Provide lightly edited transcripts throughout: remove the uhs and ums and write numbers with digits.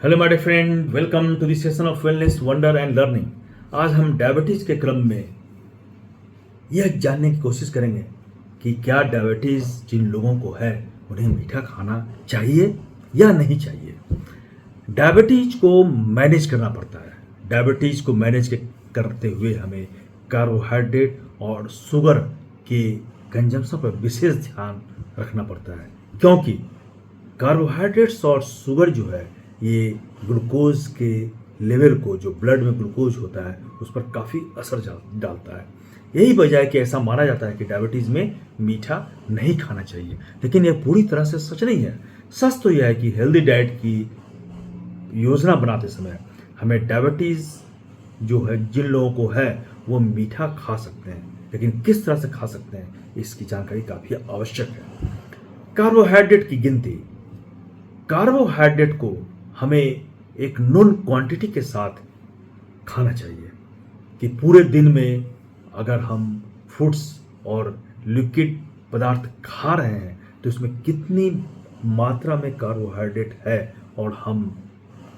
Hello my friend, welcome to the session of wellness wonder and learning. आज हम diabetes के क्रम में यह जानने की कोशिश करेंगे कि क्या डायबिटीज़ जिन लोगों को है उन्हें मीठा खाना चाहिए या नहीं चाहिए। डायबिटीज़ को मैनेज करना पड़ता है। डायबिटीज़ को करते हुए हमें कार्बोहाइड्रेट और शुगर के कंजम्पशन पर विशेष ध्यान रखना पड़ता है, क्योंकि कार्बोहाइड्रेट्स और शुगर जो है ये ग्लूकोज के लेवल को, जो ब्लड में ग्लूकोज होता है, उस पर काफ़ी असर डालता है। यही वजह है कि ऐसा माना जाता है कि डायबिटीज़ में मीठा नहीं खाना चाहिए, लेकिन यह पूरी तरह से सच नहीं है। सच तो यह है कि हेल्दी डाइट की योजना बनाते समय हमें डायबिटीज़ जो है जिन लोगों को है वो मीठा खा सकते हैं, लेकिन किस तरह से खा सकते हैं इसकी जानकारी काफ़ी आवश्यक है। कार्बोहाइड्रेट की गिनती। कार्बोहाइड्रेट को हमें एक नॉन क्वांटिटी के साथ खाना चाहिए कि पूरे दिन में अगर हम फूड्स और लिक्विड पदार्थ खा रहे हैं तो इसमें कितनी मात्रा में कार्बोहाइड्रेट है और हम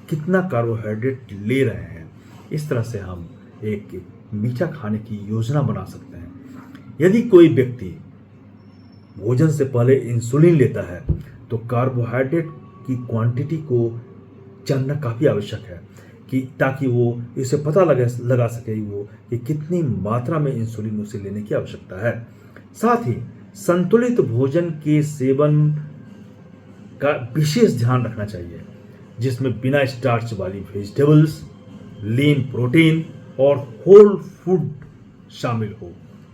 कितना कार्बोहाइड्रेट ले रहे हैं। इस तरह से हम एक मीठा खाने की योजना बना सकते हैं। यदि कोई व्यक्ति भोजन से पहले इंसुलिन लेता है तो कार्बोहाइड्रेट की क्वांटिटी को जानना काफ़ी आवश्यक है कि ताकि वो इसे पता लगा सके वो कि कितनी मात्रा में इंसुलिन उसे लेने की आवश्यकता है। साथ ही संतुलित भोजन के सेवन का विशेष ध्यान रखना चाहिए, जिसमें बिना स्टार्च वाली वेजिटेबल्स, लीन प्रोटीन और होल फूड शामिल हो।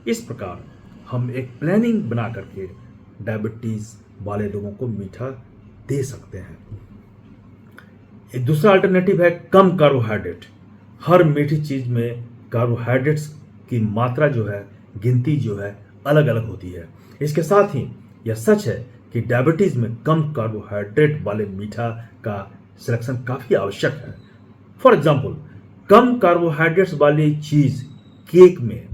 इस प्रकार हम एक प्लानिंग बना करके डायबिटीज़ वाले लोगों को मीठा दे सकते हैं। एक दूसरा अल्टरनेटिव है कम कार्बोहाइड्रेट। हर मीठी चीज़ में कार्बोहाइड्रेट्स की मात्रा जो है, गिनती जो है, अलग अलग होती है। इसके साथ ही यह सच है कि डायबिटीज़ में कम कार्बोहाइड्रेट वाले मीठा का सिलेक्शन काफ़ी आवश्यक है। फॉर एग्जाम्पल, कम कार्बोहाइड्रेट्स वाली चीज़ केक में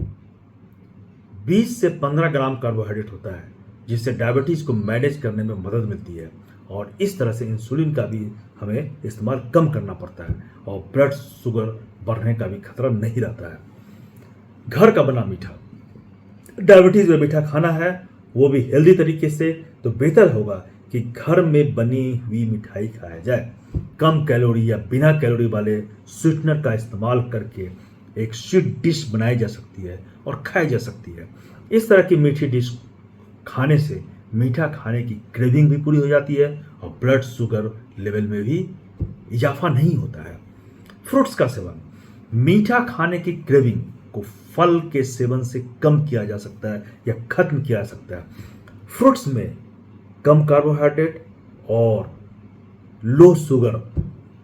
20 से 15 ग्राम कार्बोहाइड्रेट होता है, जिससे डायबिटीज़ को मैनेज करने में मदद मिलती है और इस तरह से इंसुलिन का भी हमें इस्तेमाल कम करना पड़ता है और ब्लड शुगर बढ़ने का भी खतरा नहीं रहता है। घर का बना मीठा। डायबिटीज़ में मीठा खाना है, वो भी हेल्दी तरीके से, तो बेहतर होगा कि घर में बनी हुई मिठाई खाया जाए। कम कैलोरी या बिना कैलोरी वाले स्वीटनर का इस्तेमाल करके एक स्वीट डिश बनाई जा सकती है और खाई जा सकती है। इस तरह की मीठी डिश खाने से मीठा खाने की क्रेविंग भी पूरी हो जाती है और ब्लड शुगर लेवल में भी इजाफा नहीं होता है। फ्रूट्स का सेवन। मीठा खाने की क्रेविंग को फल के सेवन से कम किया जा सकता है या खत्म किया जा सकता है। फ्रूट्स में कम कार्बोहाइड्रेट और लो शुगर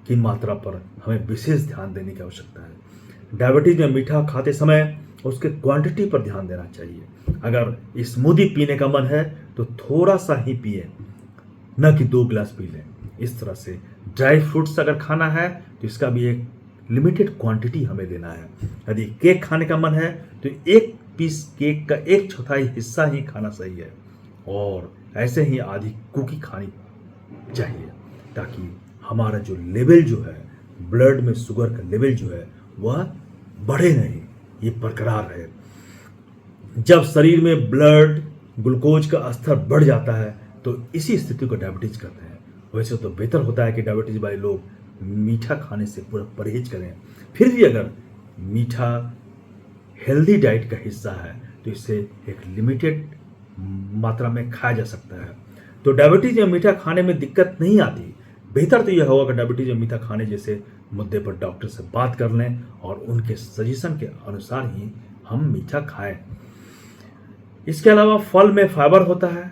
की मात्रा पर हमें विशेष ध्यान देने की आवश्यकता है। डायबिटीज में मीठा खाते समय उसके क्वांटिटी पर ध्यान देना चाहिए। अगर स्मूदी पीने का मन है तो थोड़ा सा ही पिए, न कि 2 गिलास पी लें। इस तरह से ड्राई फ्रूट्स अगर खाना है तो इसका भी एक लिमिटेड क्वांटिटी हमें लेना है। यदि केक खाने का मन है तो एक पीस केक का 1/4 हिस्सा ही खाना सही है और ऐसे ही आधी कुकी खानी चाहिए, ताकि हमारा जो लेवल जो है, ब्लड में शुगर का लेवल जो है वह बढ़े नहीं, ये बरकरार रहे। जब शरीर में ब्लड ग्लूकोज का स्तर बढ़ जाता है तो इसी स्थिति को डायबिटीज कहते हैं। वैसे तो बेहतर होता है कि डायबिटीज वाले लोग मीठा खाने से पूरा परहेज करें। फिर भी अगर मीठा हेल्दी डाइट का हिस्सा है तो इसे एक लिमिटेड मात्रा में खाया जा सकता है। तो डायबिटीज में मीठा खाने में दिक्कत नहीं आती। बेहतर तो यह होगा कि डायबिटीज में मीठा खाने जैसे मुद्दे पर डॉक्टर से बात कर लें और उनके सजेशन के अनुसार ही हम मीठा खाएं। इसके अलावा फल में फाइबर होता है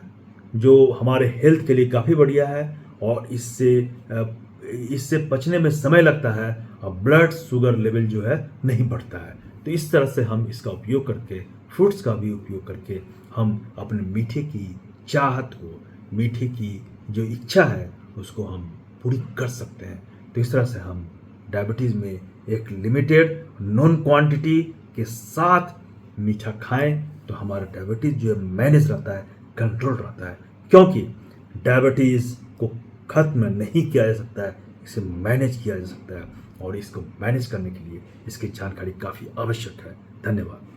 जो हमारे हेल्थ के लिए काफ़ी बढ़िया है और इससे पचने में समय लगता है और ब्लड शुगर लेवल जो है नहीं बढ़ता है। तो इस तरह से हम इसका उपयोग करके, फ्रूट्स का भी उपयोग करके, हम अपने मीठे की चाहत को, मीठे की जो इच्छा है उसको हम पूरी कर सकते हैं। तो इस तरह से हम डायबिटीज़ में एक लिमिटेड नॉन क्वांटिटी के साथ मीठा खाएं तो हमारा डायबिटीज़ जो है मैनेज रहता है, कंट्रोल रहता है, क्योंकि डायबिटीज़ को खत्म नहीं किया जा सकता है, इसे मैनेज किया जा सकता है और इसको मैनेज करने के लिए इसकी जानकारी काफ़ी आवश्यक है। धन्यवाद।